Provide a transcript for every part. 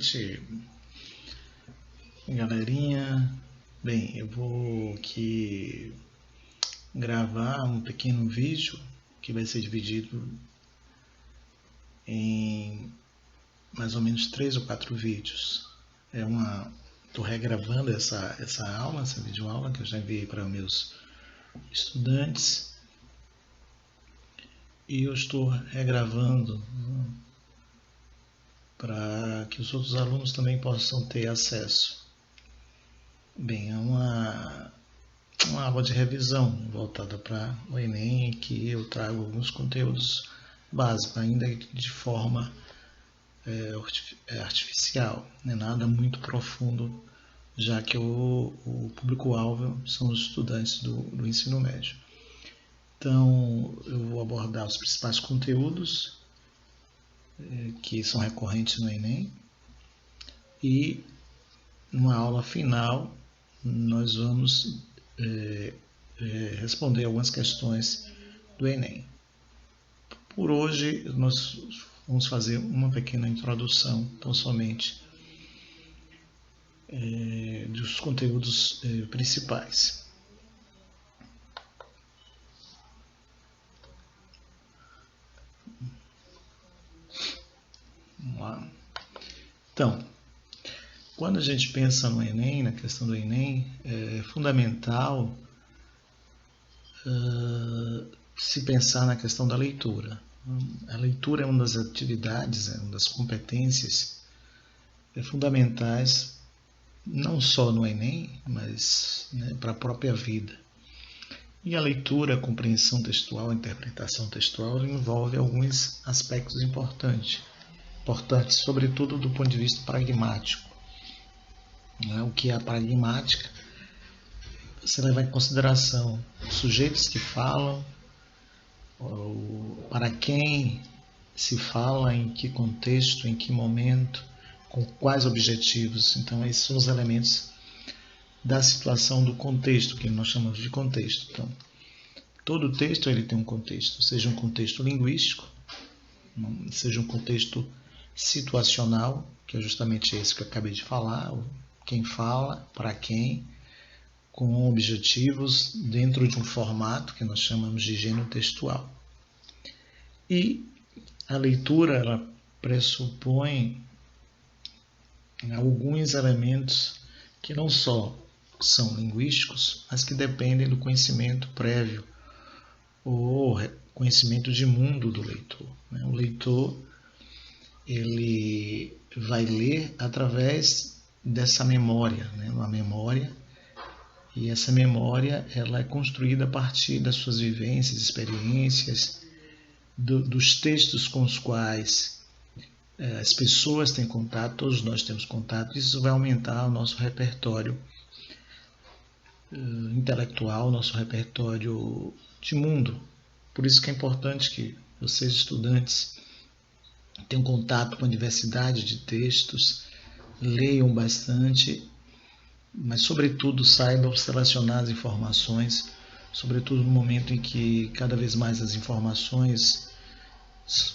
noite, galerinha. Bem, eu vou aqui gravar um pequeno vídeo que vai ser dividido em mais ou menos 3 ou 4 vídeos. Estou regravando essa aula, essa videoaula que eu já enviei para meus estudantes, e eu estou regravando para que os outros alunos também possam ter acesso. Bem, é uma aula de revisão voltada para o Enem, que eu trago alguns conteúdos básicos, ainda de forma artificial, não é nada muito profundo, já que o público-alvo são os estudantes do ensino médio. Então, eu vou abordar os principais conteúdos que são recorrentes no Enem, e numa aula final nós vamos responder algumas questões do Enem. Por hoje nós vamos fazer uma pequena introdução, tão somente dos conteúdos principais. Vamos lá. Então, quando a gente pensa no Enem, na questão do Enem, é fundamental se pensar na questão da leitura. A leitura é uma das atividades, uma das competências fundamentais, não só no Enem, mas para a própria vida. E a leitura, a compreensão textual, a interpretação textual envolve alguns aspectos importantes, sobretudo do ponto de vista pragmático. O que é a pragmática? Você leva em consideração os sujeitos que falam, para quem se fala, em que contexto, em que momento, com quais objetivos. Então, esses são os elementos da situação do contexto, que nós chamamos de contexto. Então, todo texto ele tem um contexto, seja um contexto linguístico, seja um contexto situacional, que é justamente esse que eu acabei de falar, quem fala, para quem, com objetivos dentro de um formato que nós chamamos de gênero textual. E a leitura ela pressupõe alguns elementos que não só são linguísticos, mas que dependem do conhecimento prévio ou conhecimento de mundo do leitor. O leitor ele vai ler através dessa memória, uma memória. E essa memória ela é construída a partir das suas vivências, experiências, dos textos com os quais as pessoas têm contato, todos nós temos contato. Isso vai aumentar o nosso repertório intelectual, nosso repertório de mundo. Por isso que é importante que vocês, estudantes, tenham contato com a diversidade de textos, leiam bastante, mas sobretudo saibam selecionar as informações, sobretudo no momento em que cada vez mais as informações,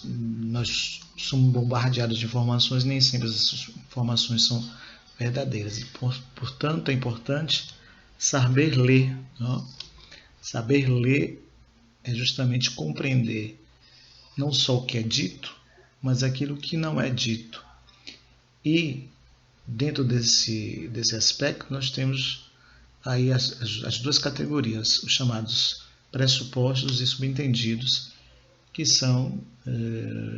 nós somos bombardeados de informações, nem sempre essas informações são verdadeiras. E, portanto, é importante saber ler. Saber ler é justamente compreender não só o que é dito, mas aquilo que não é dito. E dentro desse aspecto, nós temos aí as duas categorias, os chamados pressupostos e subentendidos, que são,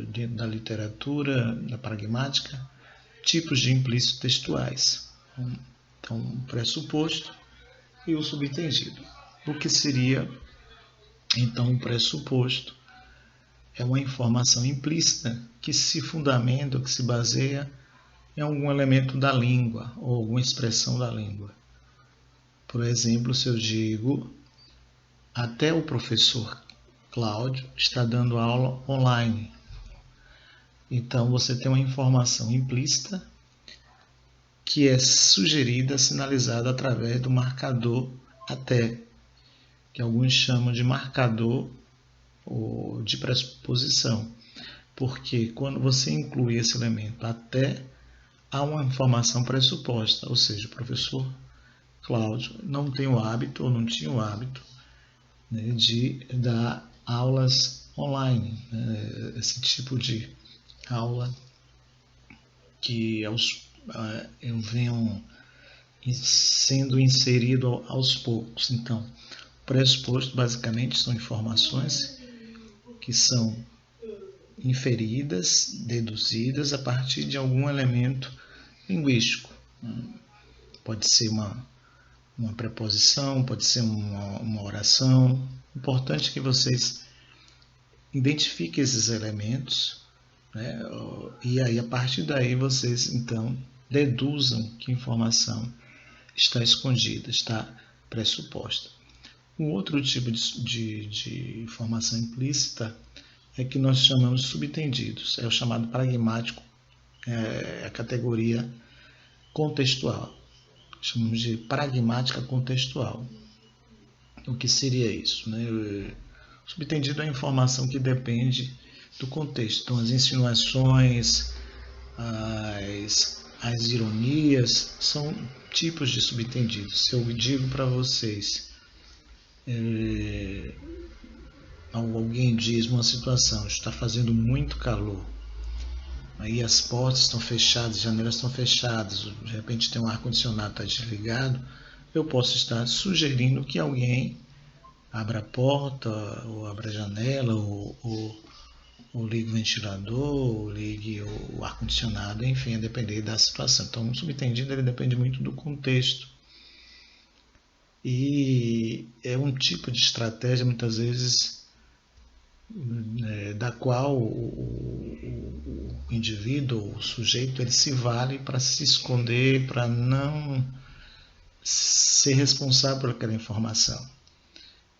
dentro da literatura, da pragmática, tipos de implícitos textuais. Então, o pressuposto e o subentendido. O que seria, então, o pressuposto? É uma informação implícita que se fundamenta, que se baseia em algum elemento da língua ou alguma expressão da língua. Por exemplo, se eu digo, até o professor Cláudio está dando aula online. Então, você tem uma informação implícita que é sugerida, sinalizada através do marcador até, que alguns chamam de marcador ou de pressuposição. Porque quando você inclui esse elemento até, há uma informação pressuposta, ou seja, o professor Cláudio não tem o hábito ou não tinha o hábito, né, de dar aulas online, né, esse tipo de aula que eu venho sendo inserido aos poucos. Então, o pressuposto basicamente são informações que são inferidas, deduzidas a partir de algum elemento linguístico. Pode ser uma preposição, pode ser uma oração. Importante que vocês identifiquem esses elementos, né? E aí, a partir daí, vocês então deduzam que informação está escondida, está pressuposta. Um outro tipo de informação implícita é que nós chamamos de subtendidos. É o chamado pragmático, a categoria contextual. Chamamos de pragmática contextual. O que seria isso, né? O subtendido é a informação que depende do contexto. Então, as insinuações, as ironias são tipos de subtendidos. Se eu digo para vocês, alguém diz uma situação, está fazendo muito calor, aí as portas estão fechadas, as janelas estão fechadas, de repente tem um ar-condicionado está desligado, eu posso estar sugerindo que alguém abra a porta, ou abra a janela, ou ligue o ventilador, ou ligue o ar-condicionado, enfim, a depender da situação. Então, o subtendido ele depende muito do contexto. E é um tipo de estratégia, muitas vezes, da qual o indivíduo, o sujeito, ele se vale para se esconder, para não ser responsável por aquela informação.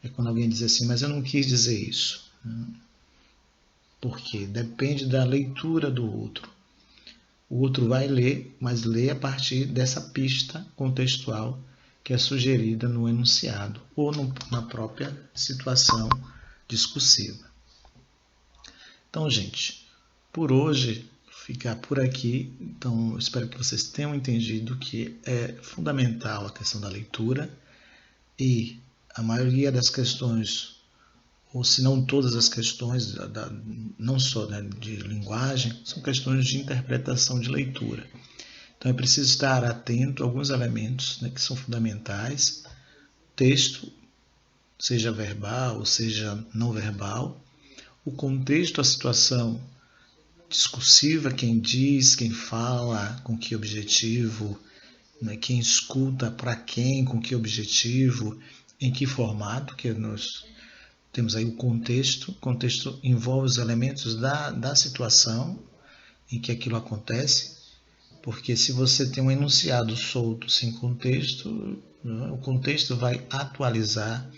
É quando alguém diz assim, mas eu não quis dizer isso. Porque depende da leitura do outro. O outro vai ler, mas lê a partir dessa pista contextual que é sugerida no enunciado ou na própria situação discursiva. Então, gente, por hoje ficar por aqui. Então, eu espero que vocês tenham entendido que é fundamental a questão da leitura e a maioria das questões, ou se não todas as questões, não só de linguagem, são questões de interpretação de leitura. Então é preciso estar atento a alguns elementos, que são fundamentais. Texto, seja verbal ou seja não verbal. O contexto, a situação discursiva, quem diz, quem fala, com que objetivo, quem escuta, para quem, com que objetivo, em que formato, que nós temos aí o contexto. O contexto envolve os elementos da situação em que aquilo acontece, porque se você tem um enunciado solto sem contexto, o contexto vai atualizar,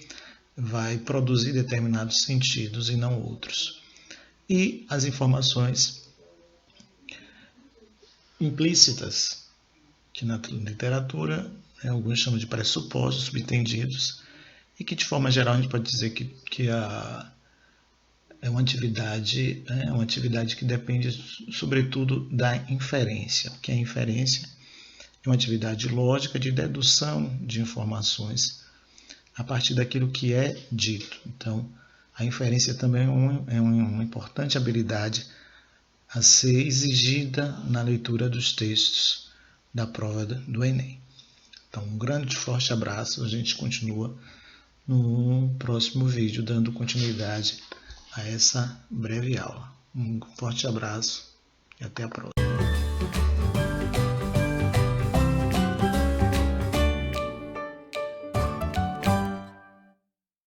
vai produzir determinados sentidos e não outros. E as informações implícitas, que na literatura alguns chamam de pressupostos, subtendidos, e que de forma geral a gente pode dizer que é uma atividade que depende sobretudo da inferência. O que é inferência? É uma atividade lógica de dedução de informações a partir daquilo que é dito. Então, a inferência também é uma importante habilidade a ser exigida na leitura dos textos da prova do Enem. Então, um grande forte abraço, a gente continua no próximo vídeo, dando continuidade a essa breve aula. Um forte abraço e até a próxima.